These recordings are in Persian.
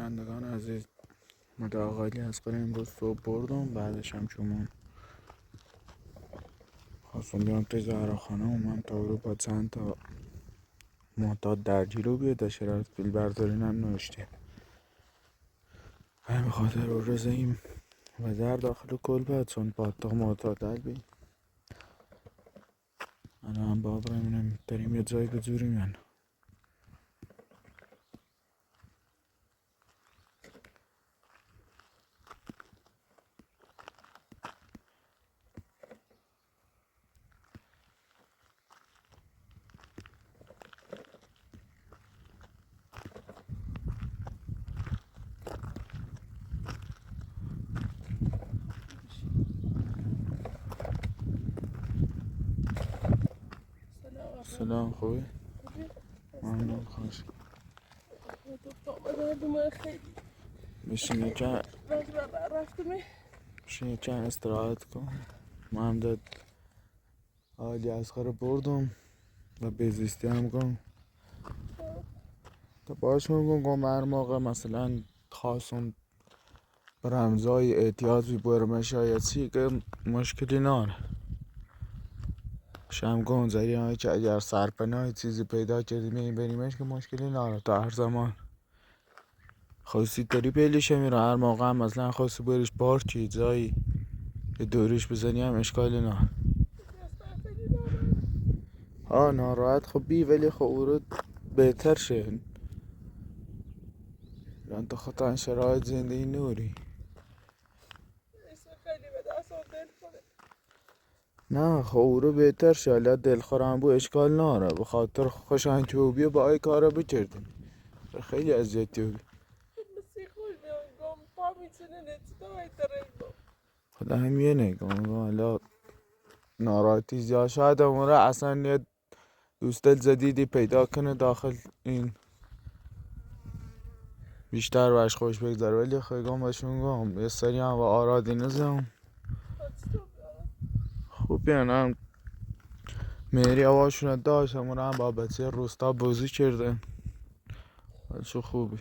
شنوندگان عزیز، متعاقدی از امروز صبح بردم. بعدش هم چون خواستم بیام توی زهراخانه اومم تا رو با چند تا معتاد درجی رو بیاد و شرایط فیل بردارین هم نوشته. همین خاطر رو رزهیم و در داخل کلبه چون با تا معتاد دلبی انا هم بابرمونم داریم یه جایی به جوری من. سلام خوبی؟ ممنون خوش بشین یکم استراحت کن. ما هم داد حالی از خاره بردم و بزیستی هم کن تا باش میگم هر موقع مثلا خواستم برمزای احتیاطی برمه شاید چی که مشکلی ناره شم گون زری هایی که اگر سرپناه چیزی پیدا کردیم بریمش که مشکلی ناره تا هر زمان خواستی داری پیلیشه میره. هر موقع هم مثلا خواستی بریش بار چی جایی که دوریش بزنی هم اشکالی ناره. ها ناراحت خب بی ولی خب او رو بهتر شه یعنی تو خطا شرایط زندگی نوری. نه خب او رو بهتر شه حالا دلخورم بو اشکال ناره به خاطر خوشنچوبی با ای کارا بکردیم خیلی اذیتی بود. خدا هم یه نگاه حالا ناراحتی زیاد شاید اموره اصلا یه دوست جدیدی پیدا کنه داخل این بیشتر برش خوش بگذاره ولی خیلی باشون گم یه سری هم و آرادی نزم خوب هم مهری آواشون داشت همون هم با بچه روستا بازی کرده ولی چه خوبی.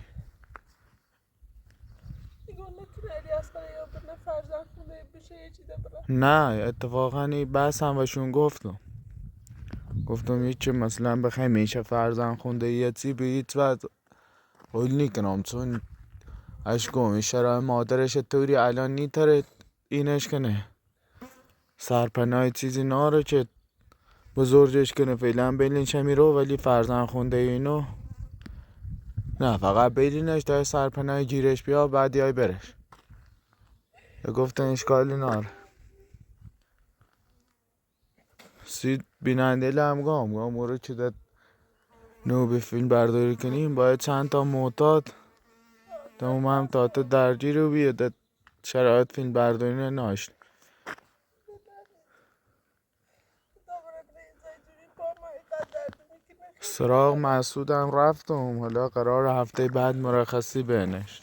نه اتفاقا این بس هم بهشون گفتم هیچ مثلا بخوایم میشه فرزن خونده یه چی به هیچ وقت قول نیکنم چون اشکم شرای مادرش طوری الان نیتره اینش کنه سرپناه چیزی ناره که بزرگش کنه فعلا بلینش میرو ولی فرزن خونده اینو نه فقط بلینش تا سرپناه گیرش بیا بعد یای برش گفتن اشکالی ناره. سید بیننده لم گام مورد که داد نو به فیلم برداری کنیم باید چند تا معتاد تا هم تا تو درجی رو بیاد شرایط فیلم برداری ناشت سراغ مسعودم رفتم حالا قرار هفته بعد مرخصی بینش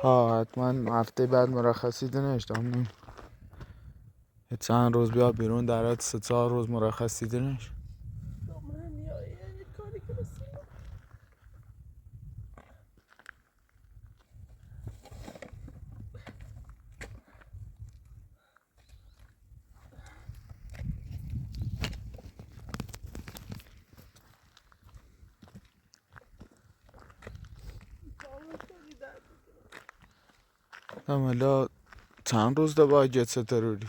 ها حتما هفته بعد مرخصی دنشتم چند روز بیا بیرون درات 3-4 روز مرخصی دنش حالا چند روز دا باید جت ستروری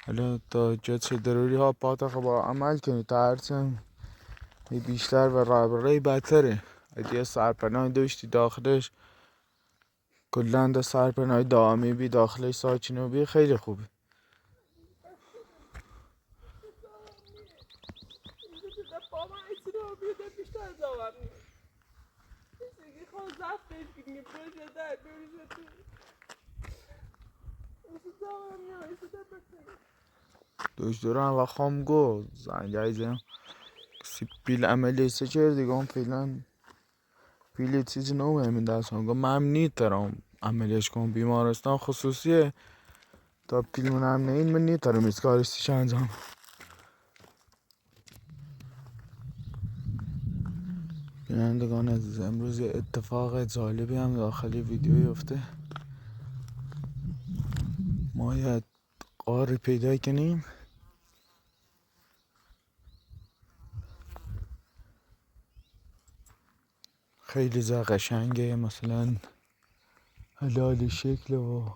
حالا تا جت ضروری ها پاتا با عمل کنی تا هرچند بیشتر و رابطه بهتره اگه سرپناه داشتی داخلش کلن دا سرپناه دائمی بی داخلش ساکنو بی خیلی خوبه. دکترم و خام گو زنگای زیم سی پیل عملی سه کردی گم فیلن پیلی چیزی نومه من دست هم گم من نیترم عملیش کنم بیمارستان خصوصیه تا پیل منم نین من نیترم از کارشتیش انجام بینندگان عزیز، امروز یه اتفاق جالبی هم داخلی ویدیوی افته. ما یه غاری پیدا کنیم خیلی جا قشنگه، مثلا هلالی شکل و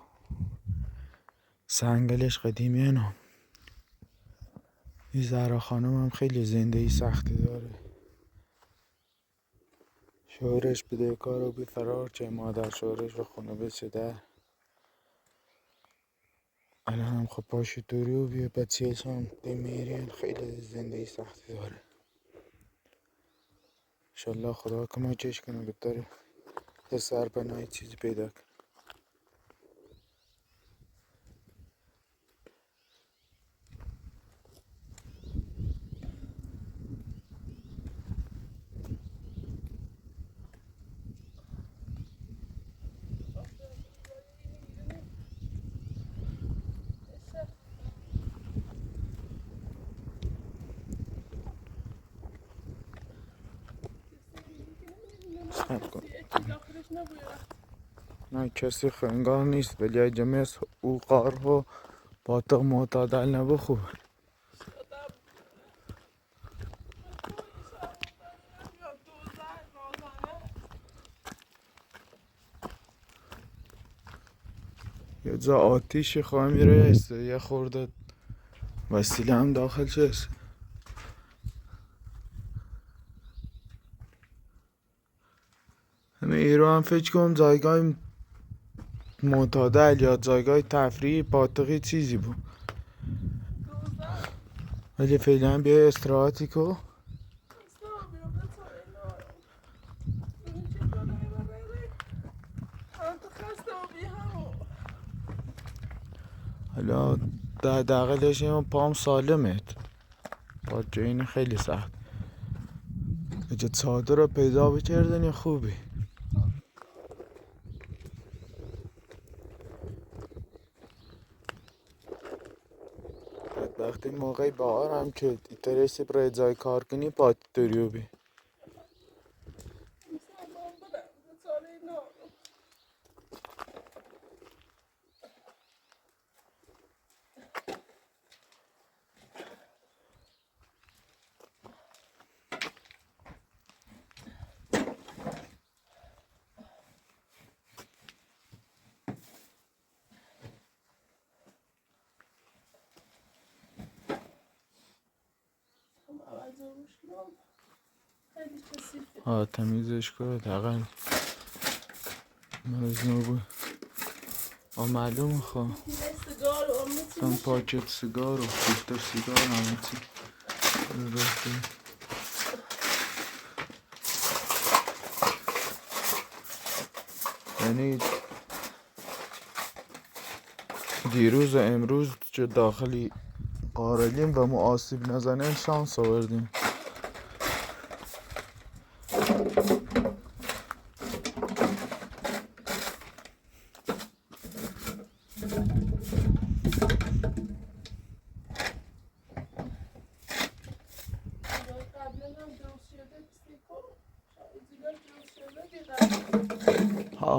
سنگلش قدیمی اینا. این زهرا خانم هم خیلی زندگی سختی داره، شوهرش بده کار و بی فرار چه مادر شوهرش و خونه بسیده. الان هم خب پاشو دوری و بیه بچهش هم دیمیرین، خیلی زندگی سختی داره. انشالله خدا کمکش کنه بتره یه سرپناهی چیزی پیدا کنه. صبر کن، نه کسی خنگار نیست، ولی اگه مثل او قار و باطق معتادل نبخو. یه جا آتیشی خواه میره، یه خورده وسیله هم داخل شست. همه ایرو هم فکر کنم جایگاه معتادل یا جایگاه تفریحی باطقی چیزی بود، ولی فعلا بیا استراحتی کو. حالا در دقیقش این پام سالمه، با جایی خیلی سخت. اگه چادر رو پیدا بکردن خوبی. وقتی موقعی بهار هم که ترسی برای جای کار کنی پات دریوبی. تمیزش کنه دقیقا مزنو بود. معلومه خواه هم پاکت سیگار و فیلتر سیگار همه چی رفته. یعنی دیروز و امروز که داخلی قارلیم و ما آسیب نزنیم شانس آوردیم.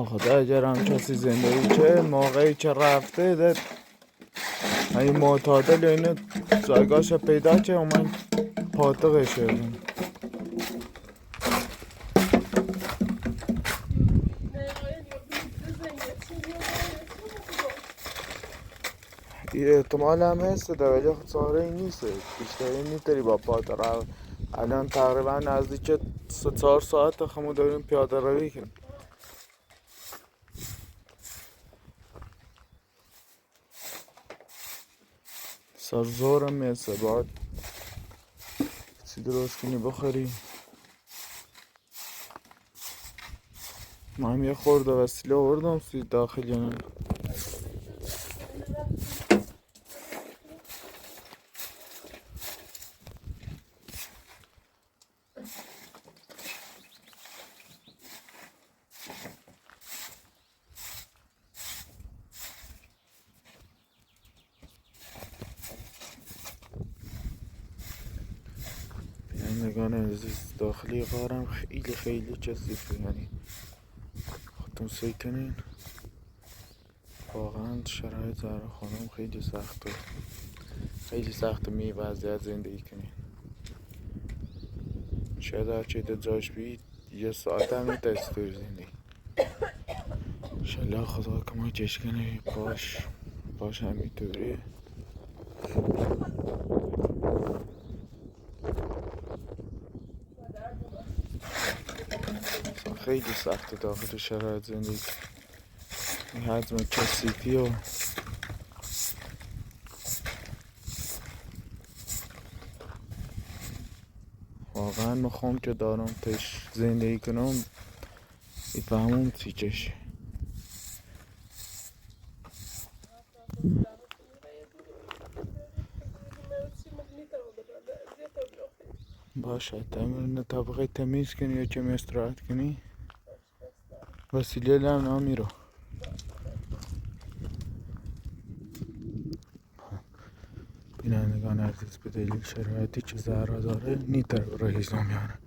خدا اگرم کسی زندگی که موقعی که رفته ده این معتادل اینو جایگاهش پیدا که اومد پاتقه شدیم. احتمال هم هست ده، ولی چاره ای نیست، بیشتری نیتری با پاتر رو. الان تقریبا نزدیک 3-4 ساعت خمو داریم پیاده روی کنیم. سرزورم میسه باید چی درست کنی بخوری. ما هم یه خورده وسیله آوردم سی داخلی نه. بینندگان عزیز داخلی غارم خیلی خیلی کثیفه، یعنی خودتون سعی کنین. واقعا شرایط زهرا خانم خیلی سخته، خیلی سخته می وضعیت زندگی کنین. شاید هرچی ده جاش بید یه ساعت هم نیست توی زندگی. انشالله خدا کمکش کنه. باش همینطوریه. خیلی سخته داخل شرایط زندگی، این حجم کثیفی و واقعا میخوام که دارم تش زندگی کنم بفهمم چی چشه. باشه تمرین طبقه تمیز کنی یا کمی استراحت کنی وسیله لم نمیرو. بینندگان عزیز به دلیل شرایطی که زهرا داره نیتر برای هیزم میاره.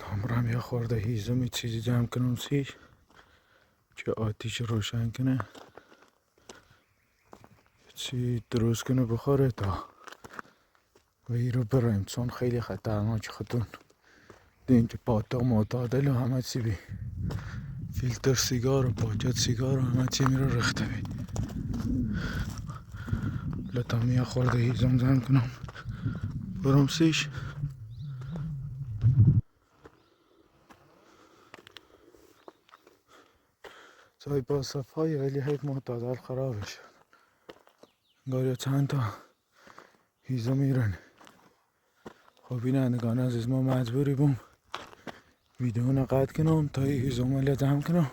نامرم یه خورده هیزمی چیزی جمع کنم سیش که آتیش روشن کنه، چی درست کنه بخوره تا و ای رو برایم، چون خیلی خطرناک خودتون دین که پاتا معتادل و همه چی بی فیلتر سیگار و پاکت سیگار و همه چی میره رخته بی. لطا یه خورده هیزم جمع کنم برم سیش. جای با صفایی ولی حیف معتادل خرابش. انگار چند تا هیزم میرن. خب بینندگان عزیز ما مجبوری بوم ویدیو نقد کنم تا هیزم رو جمع کنم،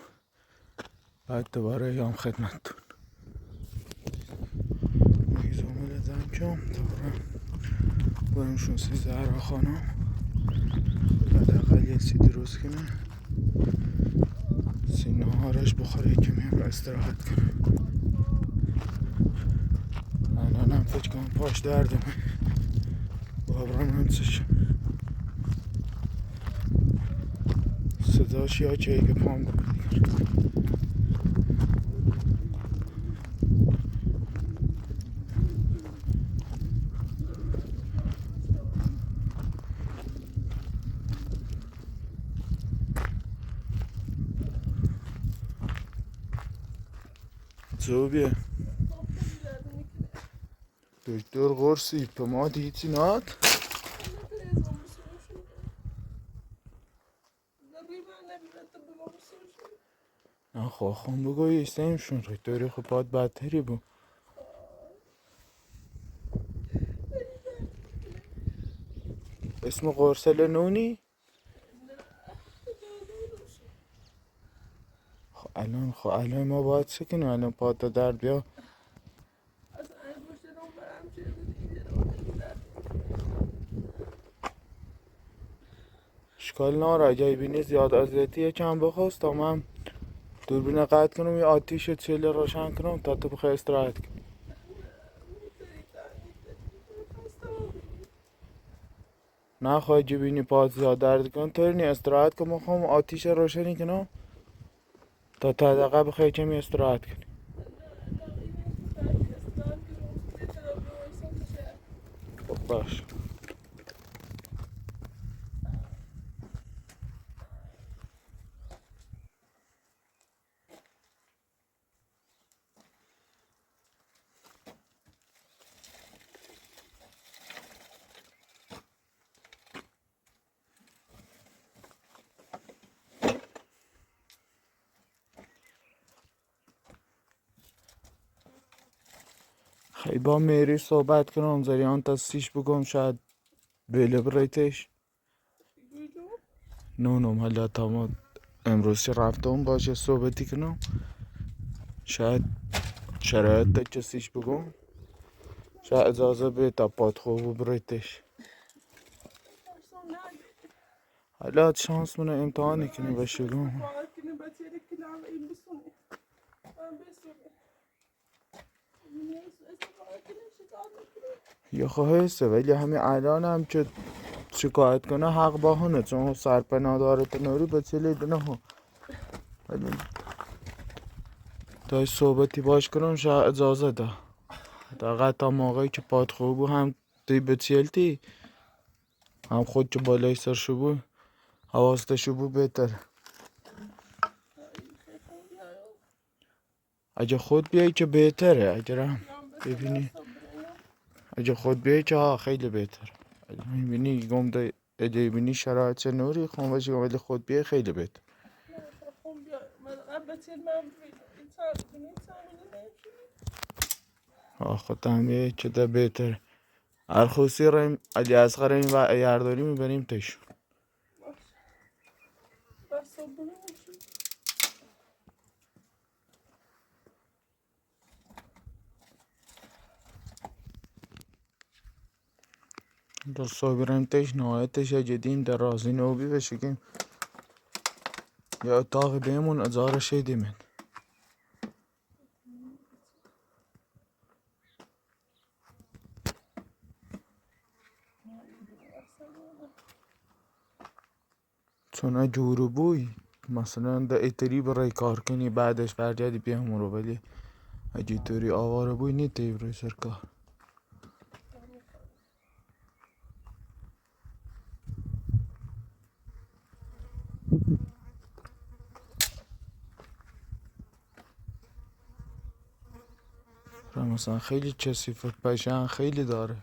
بعد دوباره یام خدمتتون. هیزم رو جمع کنم دوباره برم شونسی زهرا خانم حداقل یه چی درست کنه، سینه هارش بخوره کمی هم استراحت کنه. الانم فکر کنم پاش دردمه بابرم هم چشم صداش یا چه که پام داره زوبیه دکتر قرصی پماد هیچی ناد. نه خواهم بگو ایستایمشون دکتری خب باید بدتری بود. اسم قرصل نونی؟ خب الان ما باید چه کنیم؟ الان پاتا درد بیا اشکال ناره. اگه بینی زیاد اذیتی یکم بخواست تا من دوربین قطع کنم یه آتیش چله روشن کنم تا تو بخوای استراحت کنی. نه خواهی بینی پات زیاد درد کن طوری استراحت کن. میخوام آتیش روشنی کنم تا دقیقه بخوای کمی استراحت کنی. خب باش. خیلی با میری صحبت کنم زریان تا سیش بگم شاید بله بریتش نونم حالا تا ما امروز که رفتم باشه صحبتی کنم شاید شرایط تا کسیش بگم شاید اجازه به تا پاد خوب بریتش. حالا شانس منو امتحانی کنی باشه گم یا خواهسته ولی همین الان هم که شکایت کنه حق با هنه، چون سرپناه داره تنوری به چلی دنه ها. تا صحبتی باش کنم شاید اجازه ده. تا تا موقعی که پاد خوبو هم تی به چلتی هم خود که بالای سر شبو حواسته شبو بهتر. اگه خود بیایی که بهتره، اگر هم ببینی اگه خود بیایی که ها خیلی بهتر. اگه میبینی گم ده اگه بینی شرایط چه نوری خون باشی ولی خود بیایی خیلی بهتر. خود هم بیایی که ده بهتر. ارخوصی راییم اگه از خریم و یارداری میبریم تشون. در صابرم تش نهایتش اگه دیم در رازی نوبی بشکیم یا اتاق بیمون ازارش دیمن. چون جورو بوی مثلا ده اتری برای کار کنی بعدش برگردی بیامون رو، ولی اگه توری آواره بوی نیتی برای سر کار. مثلا خیلی کثیفه پشن خیلی داره.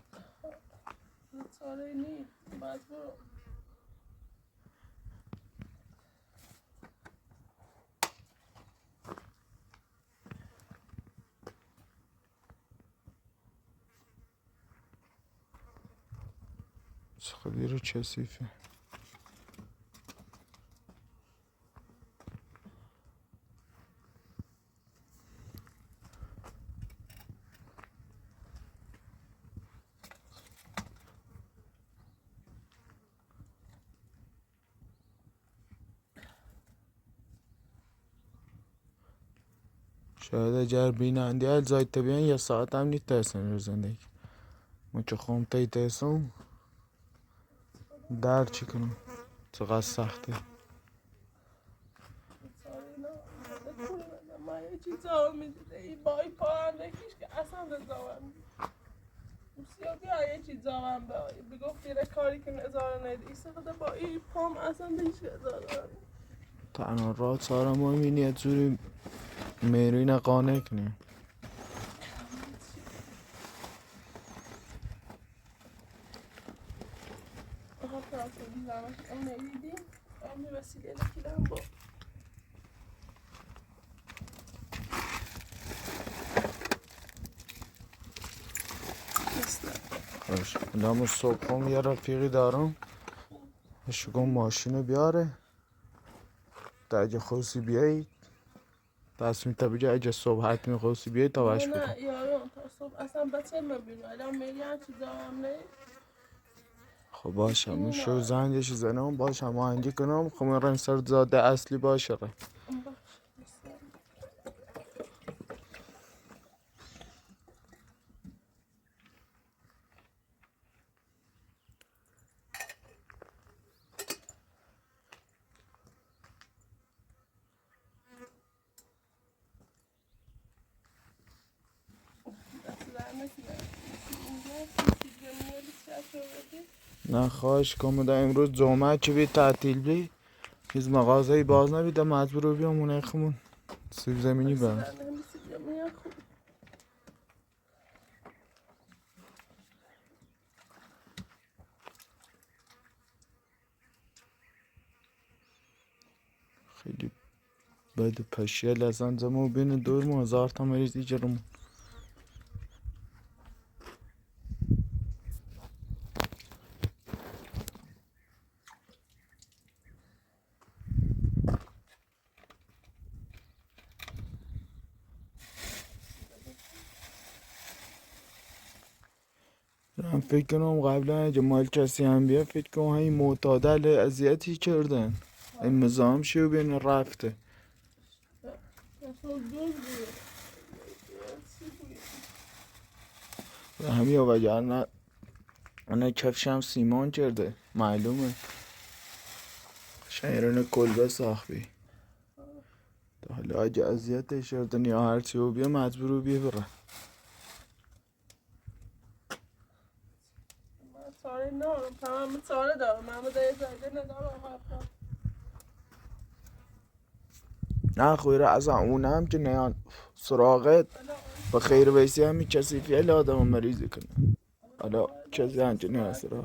خیلی رو کثیفه. شاید اگر بیننده ها زایت بیان یه ساعت هم نیت ترسن رو زندگی. من که خوام تی ترسم در چی کنم چقدر سخته. تنها راه چاره ما میبینی یه جوری میروی قانع کنیم. خوش الان صبح هم یه رفیقی دارم شگم ماشینو بیاره تا اگه خوصی بیایی تصمیم تا بگه اگه صبح حتمی خوصی بیایی تا بش بکن. نه یارو تا صبح اصلا بچه مبینو الان میری هم چیزا هم نه. خب باشه من شو زنگش زنم باشه ما هنگی کنم خب من رنگ سر زاده اصلی باشه رای. نه خواهش کنم امروز جمعه که بی تعطیل بی هیچ مغازه‌ای باز نبیده مجبور بیام اون خمون سیب زمینی برم. خیلی بد پشیه لزن زمو بین دور مو هزار تا مریض دیجرم. من فکر کنم قبلا اگه مال کسی هم بیا فکر کنم همین معتادل اذیتی کردن این مزام شو بین رفته همین وگرنه انا کفشم سیمان کرده معلومه شایران کلبه ساخبی حالا اگه اذیتش کردن یا هرچی و بیا مجبور بیا بره من ساره ندارم تمام ساره دارم من در زنده ندارم نه خویره از اونم که نیان سراغت به خیر بیسی همی کسی فیل آدم مریضی کنه حالا کسی هنچه نه سراغ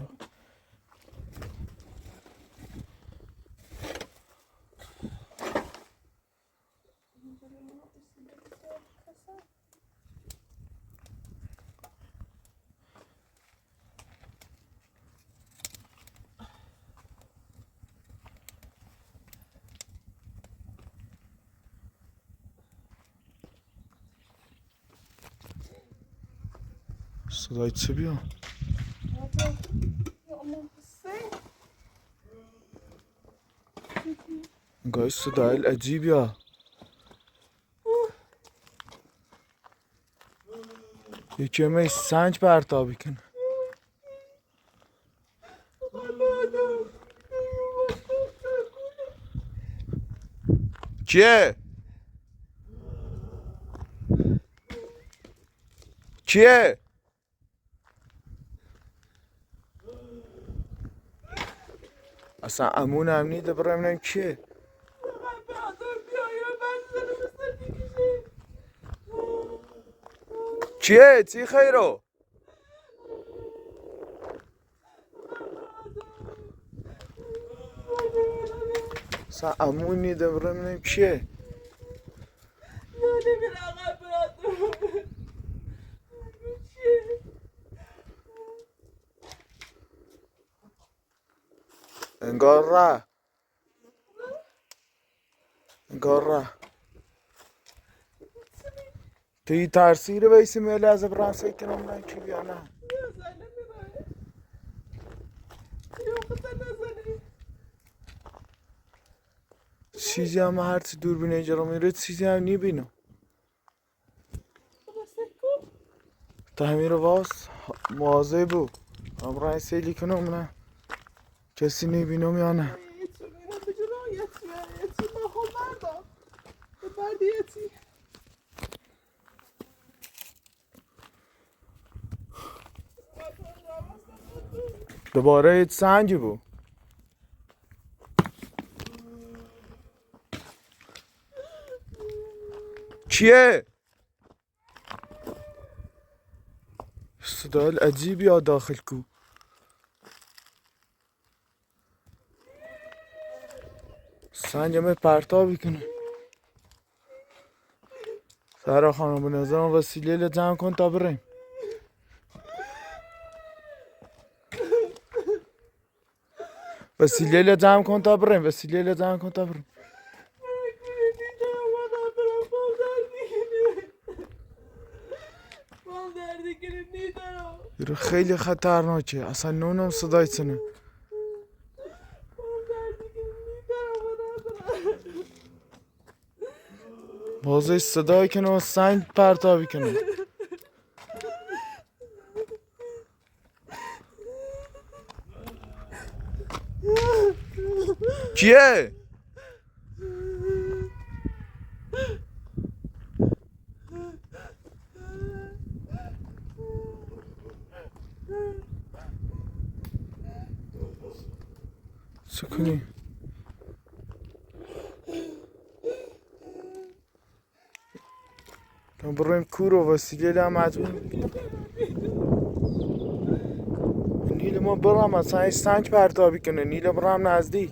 صدای چه بیا؟ گاهی صدای عجیبی ها یکی همه سنج پرتابی کنه کیه؟ کیه؟ اصلا امون هم نیده برای منم کیه؟ کیه؟ چی خیرو؟ اصلا امون نیده برای منم کیه؟ انگار را توی ترسیره بیسی میلی از برانسه کنم نه کی بیا نه چیزی هم هرچی دور بینه اینجا میره چیزی هم نیبینم تا همین رو باز موازه بو امرای سیلی کنم نه کسی نیبینم یا نه دوباره ایت سنجی بو کیه؟ صدای عجیبی ها داخل کو سنج همه پرتابی کنه سهرا خانم به نظرم وسیله لجمع کن تا بریم وسیله لجمع کن تا بریم وسیله لجمع کن تا بریم خیلی خطرناکه اصلا نونم صدای چنه بازه صدای کنه و سنگ پرتابی کنه کیه؟ چه کنی؟ بریم کور و وسیله هم مجبور نیل ما برام اصلا این سنگ پرتابی کنه نیل برام نزدیک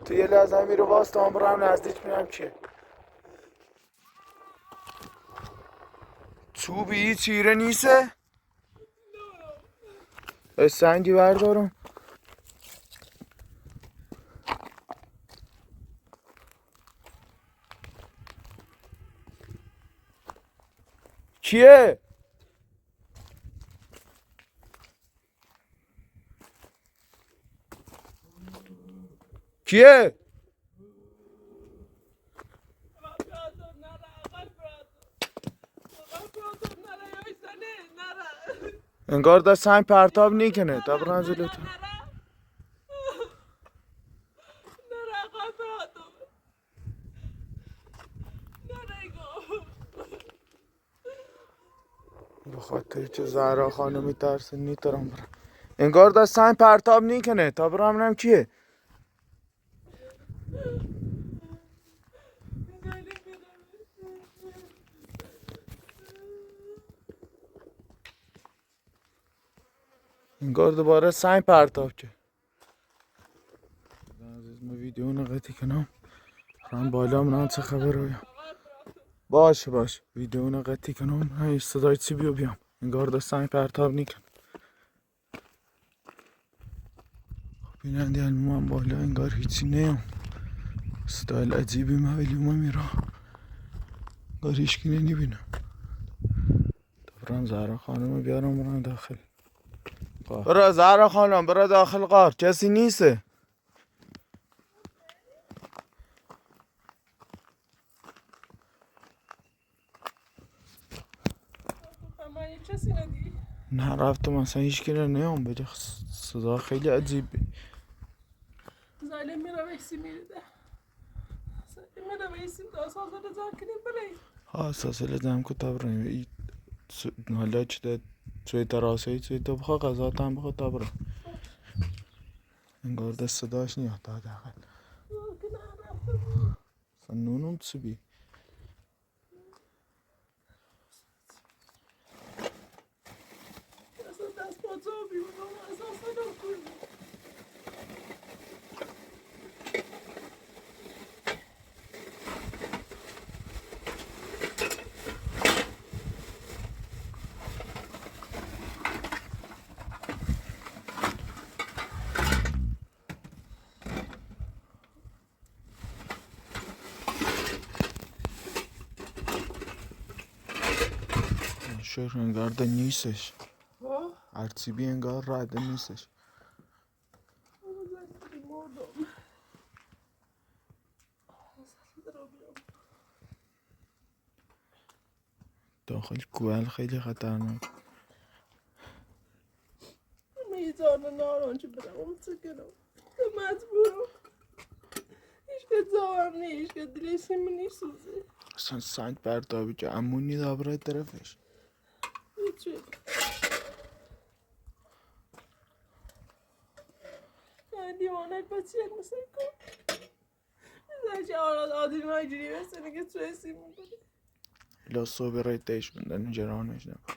تو یه لحظه میره واسه هم برام نزدیک میرم چیه چوبی چیره نیسته سنگی بردارم کیه؟ کیه؟ انگار داشت سنگ پرتاب نیکنه تا برن جلوتر. نره قطعاتو نره به خاطر چه زهرا خانم میترسه نیترم برم. انگار داشت سنگ پرتاب نیکنه تا برم ببینم کیه. انگار دوباره سنگ پرتاب کرد. عزیز ما ویدیو نقطی کنم رم بالا منم چه خبر رویم. باشه ویدیو نقطی کنم های صدای چی بیام. انگار داشت سنگ پرتاب نیکن. بیننده علمو بالا انگار هیچی نیم. ستایل عجیبی ما علمو میرا انگار هیچکی نمیبینم. برم زهرا خانم بیارم برم داخل. برا زهرا خانم برا داخل غار کسی نیسته. کسی ندی؟ نه رفتم اصلا هیچکی رو نیام بده صدا خیلی عجیبه. Zalim میره ویسی میریده Zalim میره ویسی تا سازه رزا کنی بلی ها ساسل دم کو تبرم حالا چه توی تراسه توی تو بخوا غذا هم بخوا تبرم انگار دست صداش نیاد تا داخل. اصلا نونم چی بی اصلا دست پاچه ها بیمونم اصلا صدا کنی شهر انگار ده نیستش. هرچی بی انگار راده نیستش. داخل کوال خیلی خطرناک. میزان ناران چه برم چه کنم مجبورم هیچ که زارم نی هیچ که دلشی منی سوزه اصلا سنگ پرتابی که امونی دابره طرفش. هیچی دیوانک بچه یک مثل کن زنچه آدمی های جوری بسنه که توی سیمون کنه لا صبح رای تیش بندن جرانش نکن.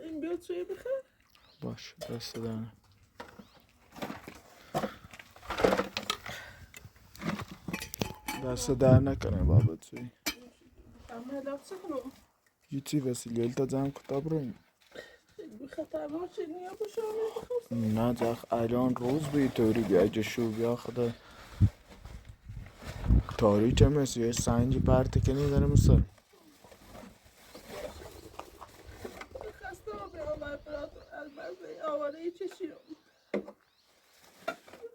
این بیاد توی بخیر باش دست دارم. دست در نکنه بابا توی اما هدف چه کنم یوتی وسیلیل تا جمع کتاب رو این خیلی خطرناک چه نیا باشم نه جخ الان روز بی طوری بیا جشو بیا خدا تاریچه مثل یه سنجی پرته کنی داره مثل خسته ها به آور برات البته آواره چشیم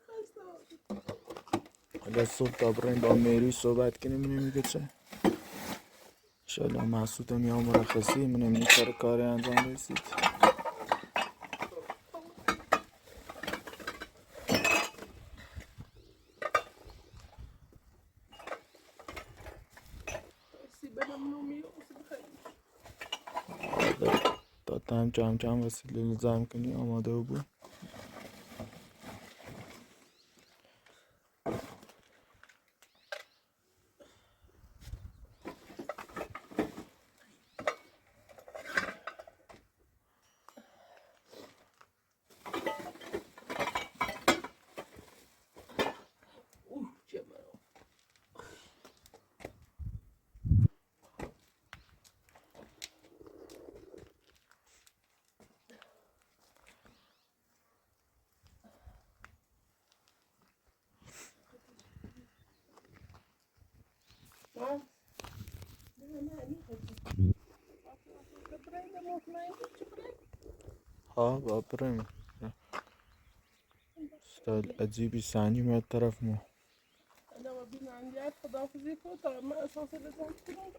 خسته ها حالا صبح تا بریم با میری صحبت کنیم نمیگه چه انشالله محسوط میام مرخصی منم نیکار کاری انجام رسید. بدم نومی خیلی تا تم جمع وسیله جمع کنی آماده بود. چه برام ها با بریم ستایل عجیبی سنجی میاد طرف ما انا ما بينا عندي عارفه ضعف زي كده طبعا ما اساسا لازم تكون